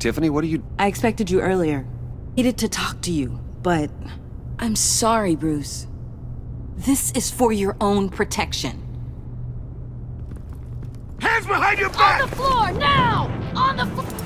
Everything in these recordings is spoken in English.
Tiffany, what are you... I expected you earlier. Needed to talk to you, but... I'm sorry, Bruce. This is for your own protection. Hands behind your back! On the floor, now! On the floor!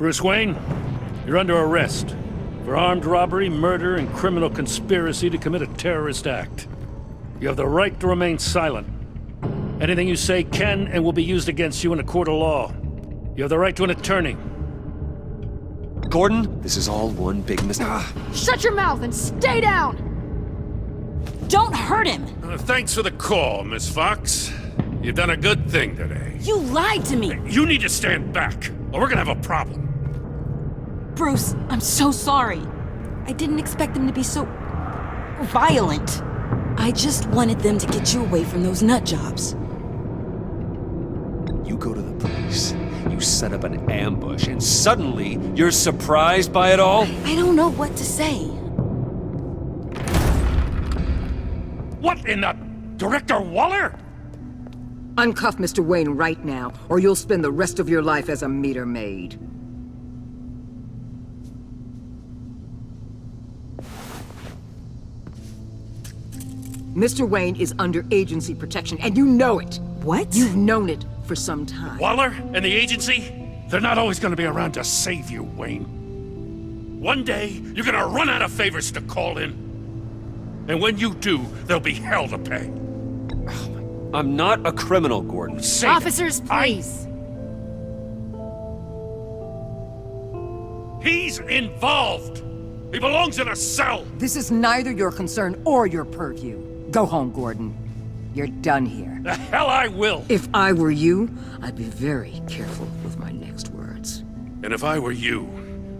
Bruce Wayne, you're under arrest for armed robbery, murder, and criminal conspiracy to commit a terrorist act. You have the right to remain silent. Anything you say can and will be used against you in a court of law. You have the right to an attorney. Gordon, this is all one big Shut your mouth and stay down! Don't hurt him! Thanks for the call, Miss Fox. You've done a good thing today. You lied to me! You need to stand back, or we're gonna have a problem. Bruce, I'm so sorry. I didn't expect them to be so... violent. I just wanted them to get you away from those nut jobs. You go to the police, you set up an ambush, and suddenly you're surprised by it all? I don't know what to say. What in the... Director Waller? Uncuff Mr. Wayne right now, or you'll spend the rest of your life as a meter maid. Mr. Wayne is under agency protection, and you know it. What? You've known it for some time. Waller and the agency? They're not always gonna be around to save you, Wayne. One day, you're gonna run out of favors to call in. And when you do, there'll be hell to pay. I'm not a criminal, Gordon. Say it. Officers, please. He's involved! He belongs in a cell! This is neither your concern or your purview. Go home, Gordon. You're done here. The hell I will! If I were you, I'd be very careful with my next words. And if I were you,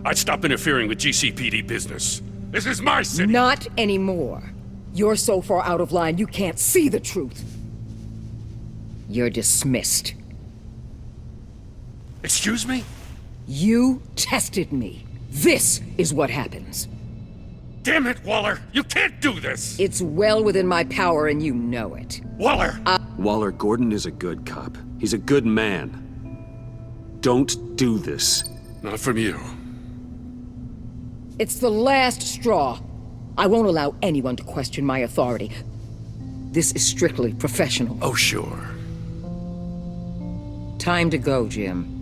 I'd stop interfering with GCPD business. This is my city! Not anymore. You're so far out of line you can't see the truth. You're dismissed. Excuse me? You tested me. This is what happens. Damn it, Waller! You can't do this! It's well within my power and you know it. Waller! Waller, Gordon is a good cop. He's a good man. Don't do this. Not from you. It's the last straw. I won't allow anyone to question my authority. This is strictly professional. Oh, sure. Time to go, Jim.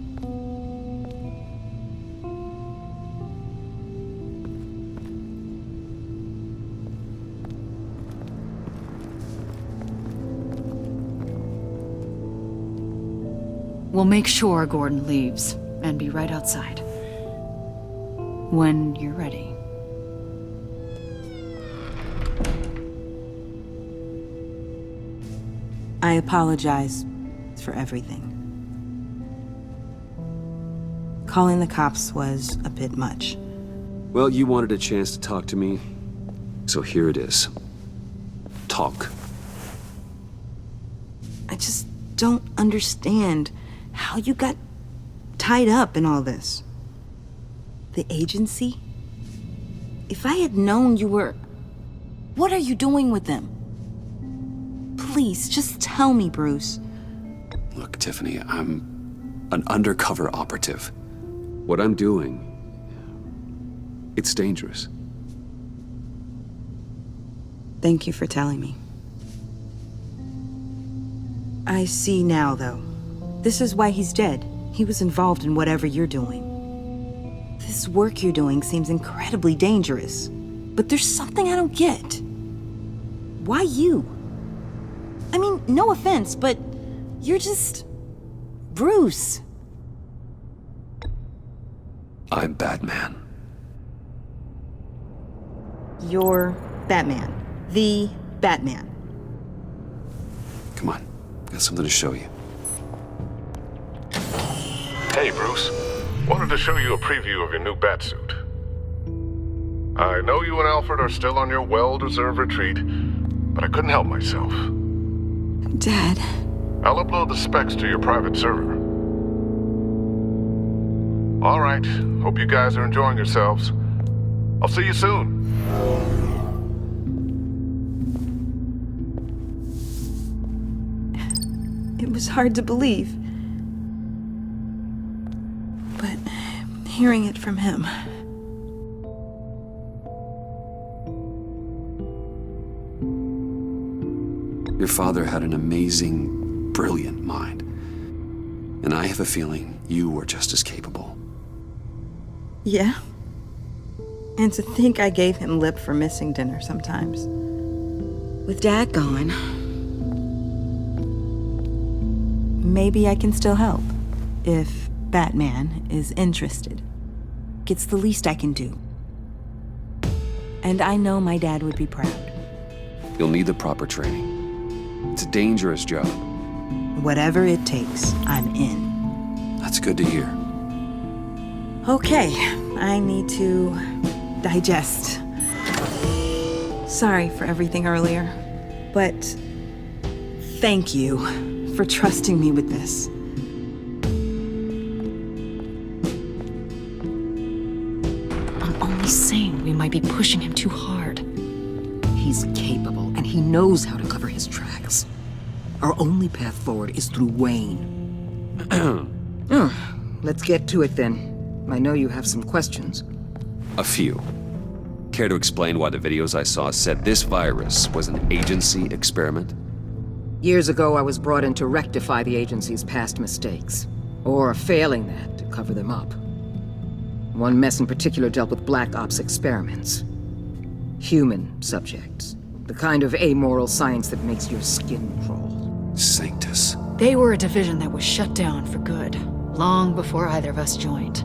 We'll make sure Gordon leaves, and be right outside. When you're ready. I apologize for everything. Calling the cops was a bit much. Well, you wanted a chance to talk to me, so here it is. Talk. I just don't understand how you got tied up in all this. The agency? If I had known you were... What are you doing with them? Please, just tell me, Bruce. Look, Tiffany, I'm an undercover operative. What I'm doing, it's dangerous. Thank you for telling me. I see now, though. This is why he's dead. He was involved in whatever you're doing. This work you're doing seems incredibly dangerous. But there's something I don't get. Why you? I mean, no offense, but you're just... Bruce. I'm Batman. You're Batman. The Batman. Come on, got something to show you. Hey, Bruce. Wanted to show you a preview of your new Batsuit. I know you and Alfred are still on your well-deserved retreat, but I couldn't help myself. Dad. I'll upload the specs to your private server. All right. Hope you guys are enjoying yourselves. I'll see you soon. It was hard to believe. But hearing it from him... Your father had an amazing, brilliant mind. And I have a feeling you were just as capable. Yeah? And to think I gave him lip for missing dinner sometimes. With Dad gone... Maybe I can still help. If Batman is interested. It's the least I can do. And I know my dad would be proud. You'll need the proper training. It's a dangerous job. Whatever it takes, I'm in. That's good to hear. Okay, I need to digest. Sorry for everything earlier, but thank you for trusting me with this. I'm only saying we might be pushing him too hard. He's capable, and he knows how to cover his tracks. Our only path forward is through Wayne. Let's get to it then. I know you have some questions. A few. Care to explain why the videos I saw said this virus was an agency experiment? Years ago, I was brought in to rectify the agency's past mistakes. Or failing that, to cover them up. One mess in particular dealt with Black Ops experiments. Human subjects. The kind of amoral science that makes your skin crawl. Sanctus. They were a division that was shut down for good, long before either of us joined.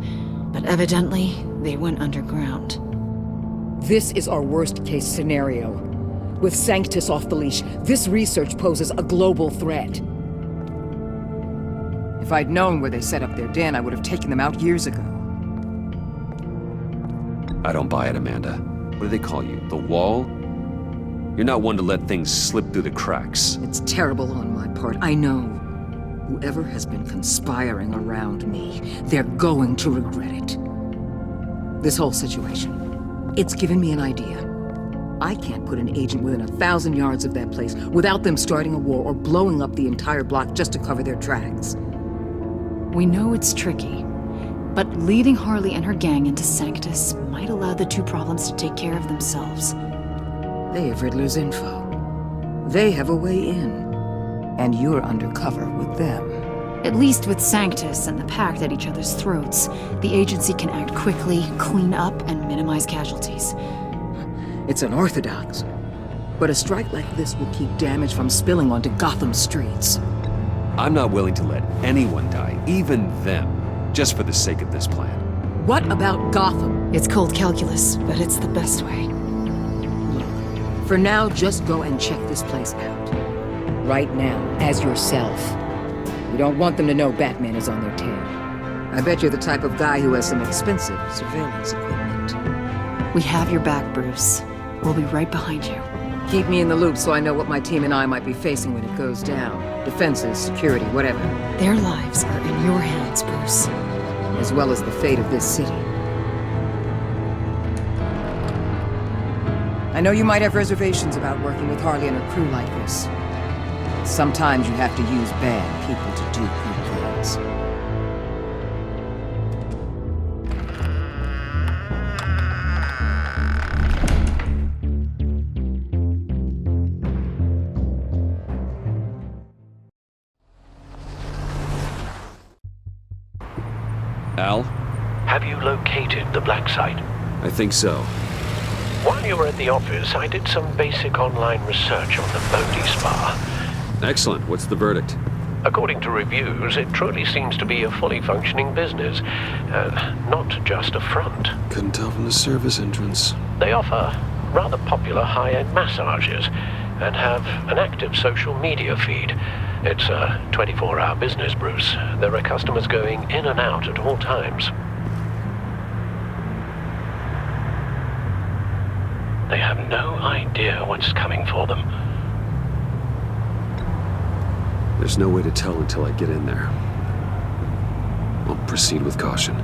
But evidently, they went underground. This is our worst-case scenario. With Sanctus off the leash, this research poses a global threat. If I'd known where they set up their den, I would have taken them out years ago. I don't buy it, Amanda. What do they call you? The Wall? You're not one to let things slip through the cracks. It's terrible on my part, I know. Whoever has been conspiring around me, they're going to regret it. This whole situation, it's given me an idea. I can't put an agent within 1,000 yards of that place without them starting a war or blowing up the entire block just to cover their tracks. We know it's tricky, but leading Harley and her gang into Sanctus might allow the two problems to take care of themselves. They have Riddler's info. They have a way in. And you're undercover with them. At least with Sanctus and the Pact at each other's throats, the agency can act quickly, clean up, and minimize casualties. It's unorthodox. But a strike like this will keep damage from spilling onto Gotham streets. I'm not willing to let anyone die, even them, just for the sake of this plan. What about Gotham? It's cold calculus, but it's the best way. For now, just go and check this place out. Right now, as yourself. You don't want them to know Batman is on their tail. I bet you're the type of guy who has some expensive surveillance equipment. We have your back, Bruce. We'll be right behind you. Keep me in the loop so I know what my team and I might be facing when it goes down. Defenses, security, whatever. Their lives are in your hands, Bruce. As well as the fate of this city. I know you might have reservations about working with Harley and her crew like this. Sometimes you have to use bad people to do good things. Al? Have you located the black site? I think so. While you were at the office, I did some basic online research on the Bodhi Spa. Excellent. What's the verdict? According to reviews, it truly seems to be a fully functioning business, not just a front. Couldn't tell from the service entrance. They offer rather popular high-end massages and have an active social media feed. It's a 24-hour business, Bruce. There are customers going in and out at all times. They have no idea what's coming for them. There's no way to tell until I get in there. I'll proceed with caution.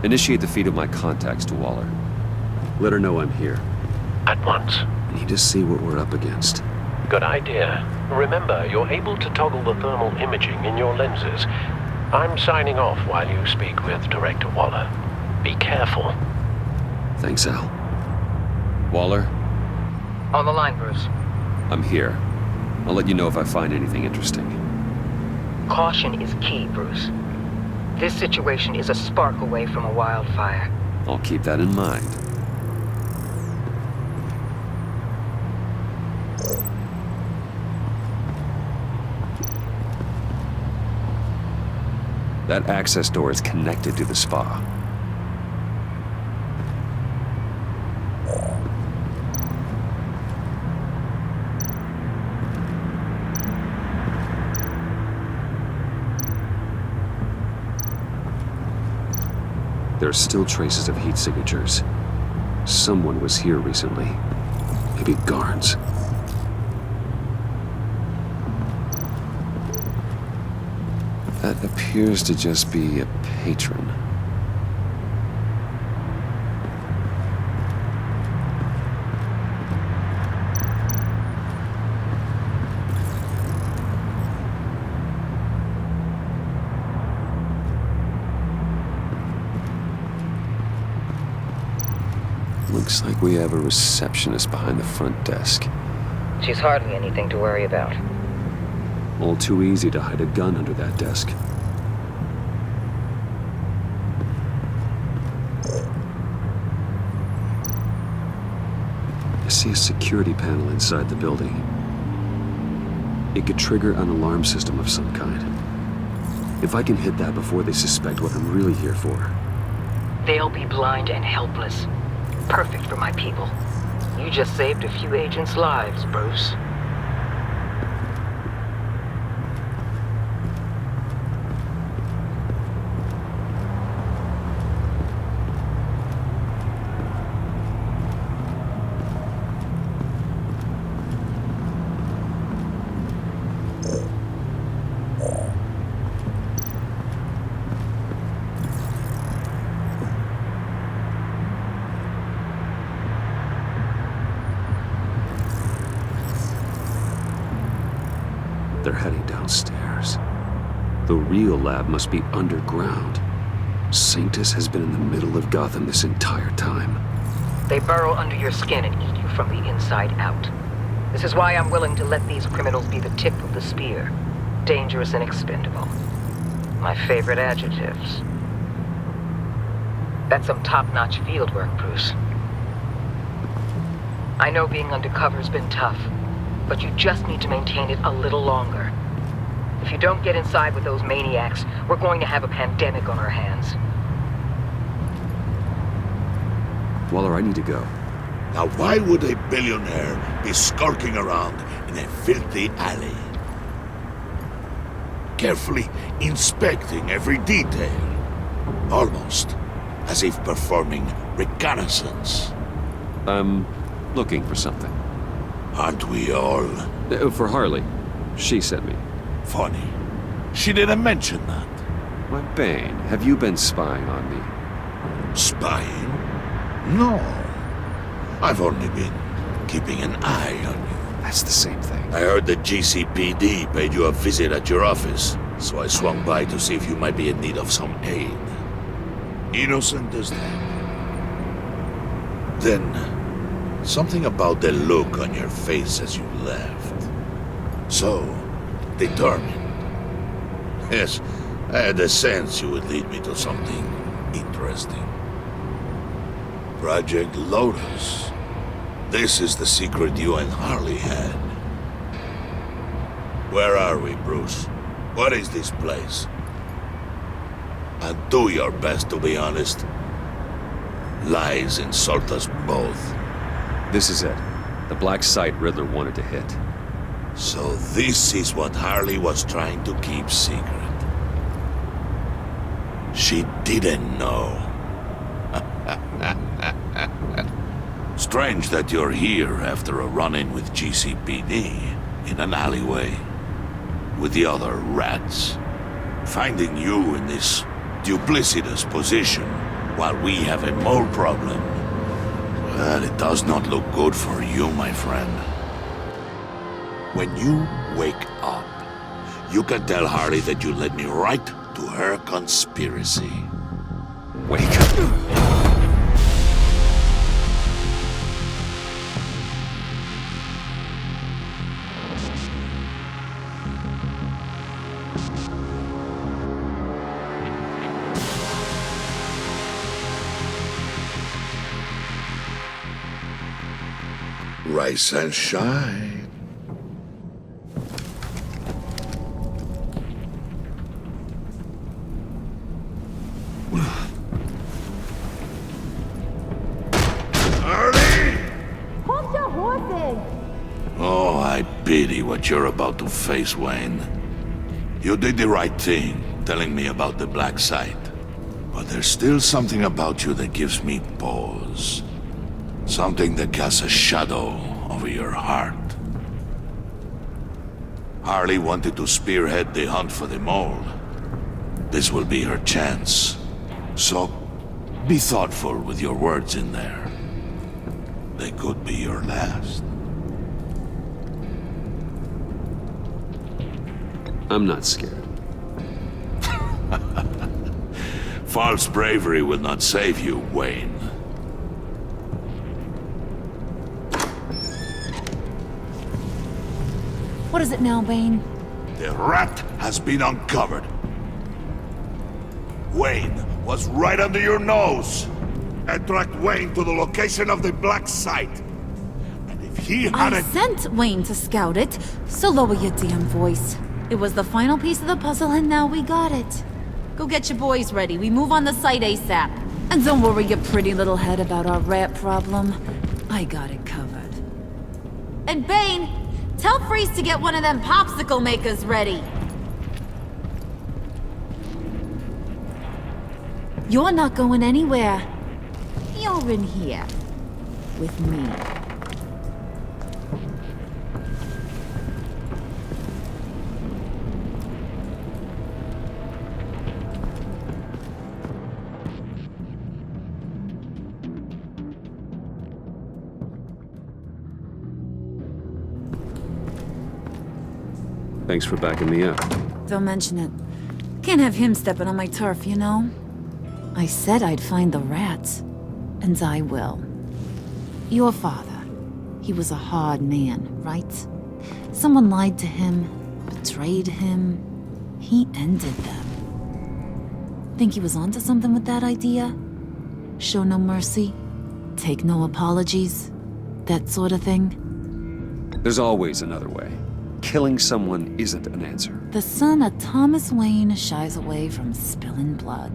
Initiate the feed of my contacts to Waller. Let her know I'm here. At once. I need to see what we're up against. Good idea. Remember, you're able to toggle the thermal imaging in your lenses. I'm signing off while you speak with Director Waller. Be careful. Thanks, Al. Waller? On the line, Bruce. I'm here. I'll let you know if I find anything interesting. Caution is key, Bruce. This situation is a spark away from a wildfire. I'll keep that in mind. That access door is connected to the spa. There are still traces of heat signatures. Someone was here recently. Maybe guards. That appears to just be a patron. Looks like we have a receptionist behind the front desk. She's hardly anything to worry about. All too easy to hide a gun under that desk. I see a security panel inside the building. It could trigger an alarm system of some kind. If I can hit that before they suspect what I'm really here for. They'll be blind and helpless. Perfect for my people. You just saved a few agents' lives, Bruce. They're heading downstairs. The real lab must be underground. Sanctus has been in the middle of Gotham this entire time. They burrow under your skin and eat you from the inside out. This is why I'm willing to let these criminals be the tip of the spear. Dangerous and expendable. My favorite adjectives. That's some top-notch field work, Bruce. I know being undercover's been tough, but you just need to maintain it a little longer. If you don't get inside with those maniacs, we're going to have a pandemic on our hands. Waller, I need to go. Now why would a billionaire be skulking around in a filthy alley? Carefully inspecting every detail. Almost as if performing reconnaissance. I'm looking for something. Aren't we all? For Harley. She sent me. Funny. She didn't mention that. Why, Bane, have you been spying on me? Spying? No. I've only been keeping an eye on you. That's the same thing. I heard the GCPD paid you a visit at your office, so I swung by to see if you might be in need of some aid. Innocent as that. Then, something about the look on your face as you left. So, determined. Yes, I had a sense you would lead me to something interesting. Project Lotus. This is the secret you and Harley had. Where are we, Bruce? What is this place? And do your best to be honest. Lies insult us both. This is it. The black site Riddler wanted to hit. So this is what Harley was trying to keep secret. She didn't know. Strange that you're here after a run-in with GCPD in an alleyway with the other rats. Finding you in this duplicitous position while we have a mole problem. Well, it does not look good for you, my friend. When you wake up, you can tell Harley that you led me right to her conspiracy. Wake up. Rise and shine. Harley! Hold your horses! Oh, I pity what you're about to face, Wayne. You did the right thing, telling me about the black site. But there's still something about you that gives me pause. Something that casts a shadow over your heart. Harley wanted to spearhead the hunt for the mole. This will be her chance. So, be thoughtful with your words in there. They could be your last. I'm not scared. False bravery will not save you, Wayne. What is it now, Wayne? The rat has been uncovered. Wayne was right under your nose. I tracked Wayne to the location of the black site. And if he I hadn't... sent Wayne to scout it, so lower your damn voice. It was the final piece of the puzzle and now we got it. Go get your boys ready, we move on the site ASAP. And don't worry your pretty little head about our rat problem. I got it covered. And Bane, tell Freeze to get one of them popsicle makers ready. You're not going anywhere. You're in here. With me. Thanks for backing me up. Don't mention it. Can't have him stepping on my turf, you know? I said I'd find the rats. And I will. Your father. He was a hard man, right? Someone lied to him, betrayed him. He ended them. Think he was onto something with that idea? Show no mercy? Take no apologies? That sort of thing? There's always another way. Killing someone isn't an answer. The son of Thomas Wayne shies away from spilling blood.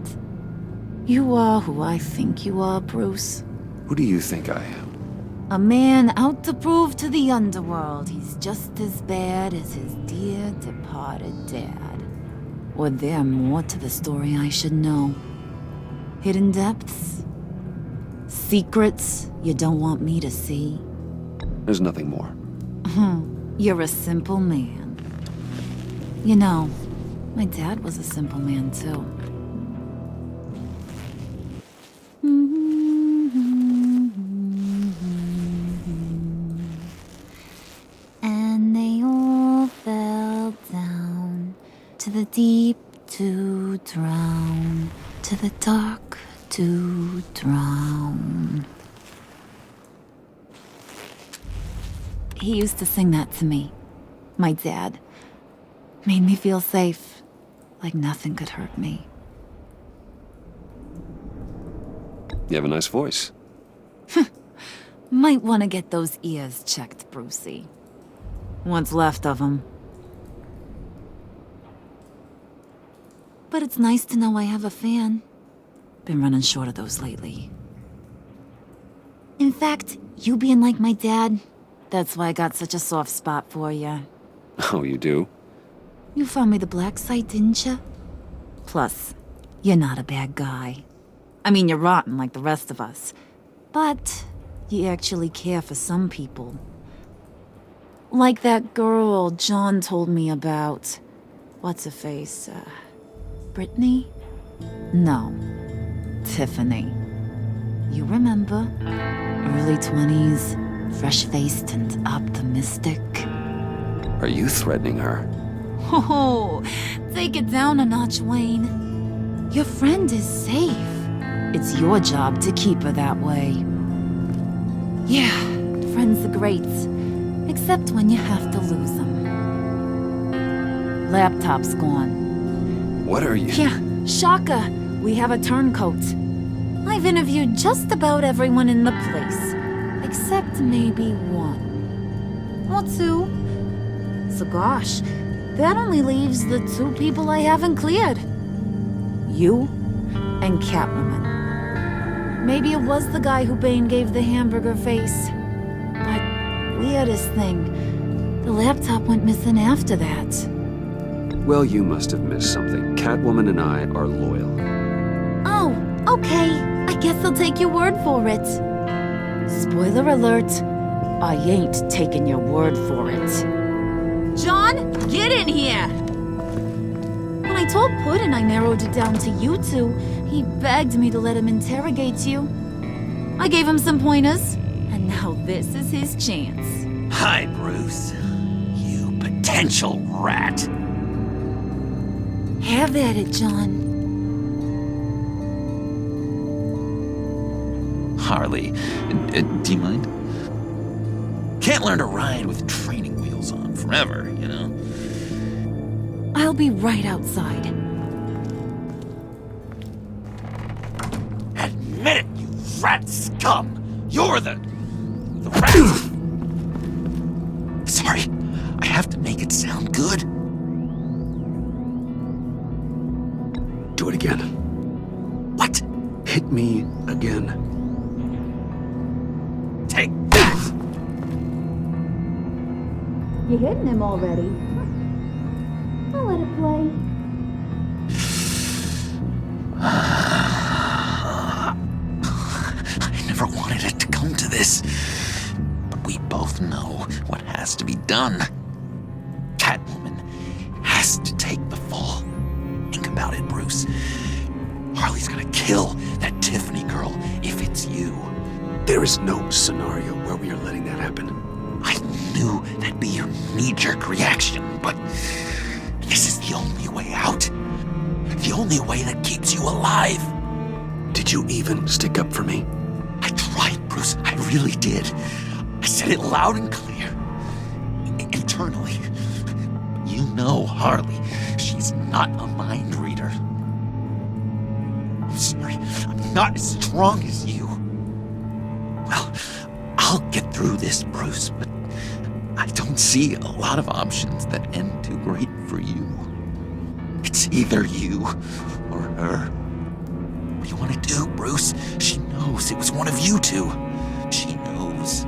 You are who I think you are, Bruce. Who do you think I am? A man out to prove to the underworld he's just as bad as his dear departed dad. Or there more to the story I should know. Hidden depths? Secrets you don't want me to see? There's nothing more. You're a simple man. You know, my dad was a simple man too. deep to drown, to the dark to drown. He used to sing that to me. My dad. Made me feel safe, like nothing could hurt me. You have a nice voice. Might want to get those ears checked, Brucey. What's left of them. But it's nice to know I have a fan. Been running short of those lately. In fact, you being like my dad, that's why I got such a soft spot for you. Oh, you do? You found me the black site, didn't you? Plus, you're not a bad guy. I mean, you're rotten like the rest of us. But you actually care for some people. Like that girl John told me about. What's her face? Brittany? No. Tiffany. You remember? Early 20s, fresh-faced and optimistic. Are you threatening her? Oh, take it down a notch, Wayne. Your friend is safe. It's your job to keep her that way. Yeah, friends are great. Except when you have to lose them. Laptop's gone. What are you? Yeah, shocker. We have a turncoat. I've interviewed just about everyone in the place. Except maybe one. Or two. So gosh, that only leaves the two people I haven't cleared. You and Catwoman. Maybe it was the guy who Bane gave the hamburger face. But weirdest thing, the laptop went missing after that. Well, you must have missed something. Catwoman and I are loyal. Oh, okay. I guess I'll take your word for it. Spoiler alert, I ain't taking your word for it. John, get in here! When I told Puddin' I narrowed it down to you two, he begged me to let him interrogate you. I gave him some pointers, and now this is his chance. Hi, Bruce. You potential rat. Have at it, John. Harley, do you mind? Can't learn to ride with training wheels on forever, you know? I'll be right outside. Admit it, you rat scum! You're the rat! Sorry, I have to make it sound good. Do it again. What? Hit me again. Take that! You're hitting him already. I'll let it play. I never wanted it to come to this. But we both know what has to be done. Catwoman has to take the fall. Think about it, Bruce. Harley's gonna kill that Tiffany girl if it's you. There is no scenario where we are letting that happen. I knew that'd be your knee-jerk reaction, but this is the only way out. The only way that keeps you alive. Did you even stick up for me? I tried, Bruce. I really did. I said it loud and clear. Internally. You know Harley. She's not a mind reader. I'm sorry. I'm not as strong as you. Well, I'll get through this, Bruce, but I don't see a lot of options that end too great for you. It's either you or her. What do you want to do, Bruce? She knows it was one of you two. She knows.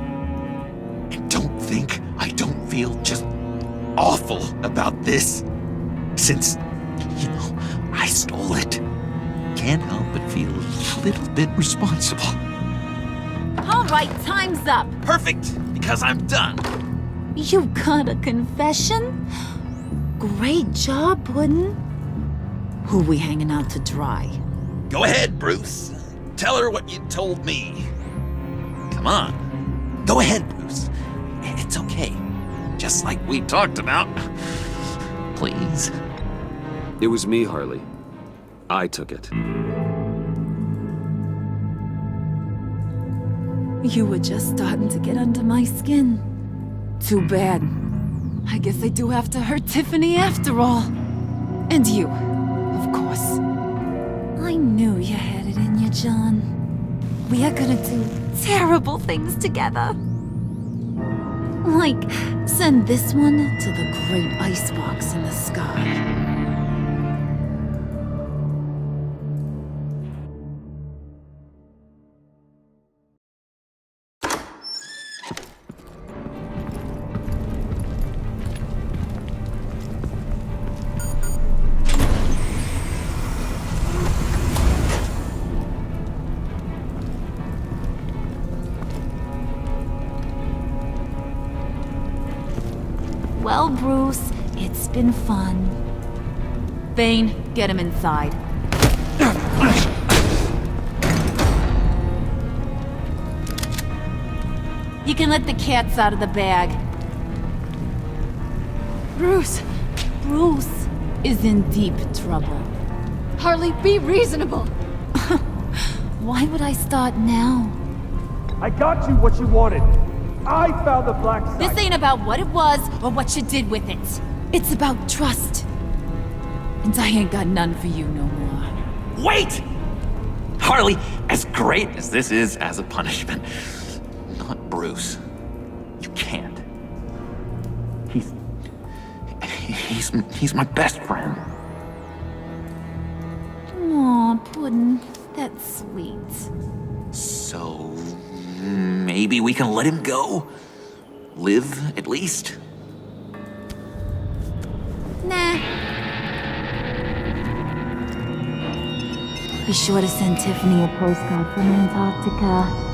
And don't think I don't feel just awful about this. Since, you know, I stole it. Can't help but feel a little bit responsible. All right, time's up. Perfect, because I'm done. You got a confession? Great job, Puddin'. Who we hanging out to dry? Go ahead, Bruce. Tell her what you told me. Come on. Go ahead, Bruce. It's okay. Just like we talked about. Please. It was me, Harley. I took it. You were just starting to get under my skin. Too bad. I guess I do have to hurt Tiffany after all. And you, of course. I knew you had it in you, John. We are gonna do terrible things together. Like, send this one to the great icebox in the sky. Well, Bruce, it's been fun. Bane, get him inside. You can let the cats out of the bag. Bruce is in deep trouble. Harley, be reasonable. Why would I start now? I got you what you wanted. I found the black site. This ain't about what it was or what you did with it. It's about trust. And I ain't got none for you no more. Wait! Harley, as great as this is as a punishment, not Bruce. You can't. He's my best friend. Aw, Puddin', that's sweet. So maybe we can let him go? Live, at least? Nah. Be sure to send Tiffany a postcard from Antarctica.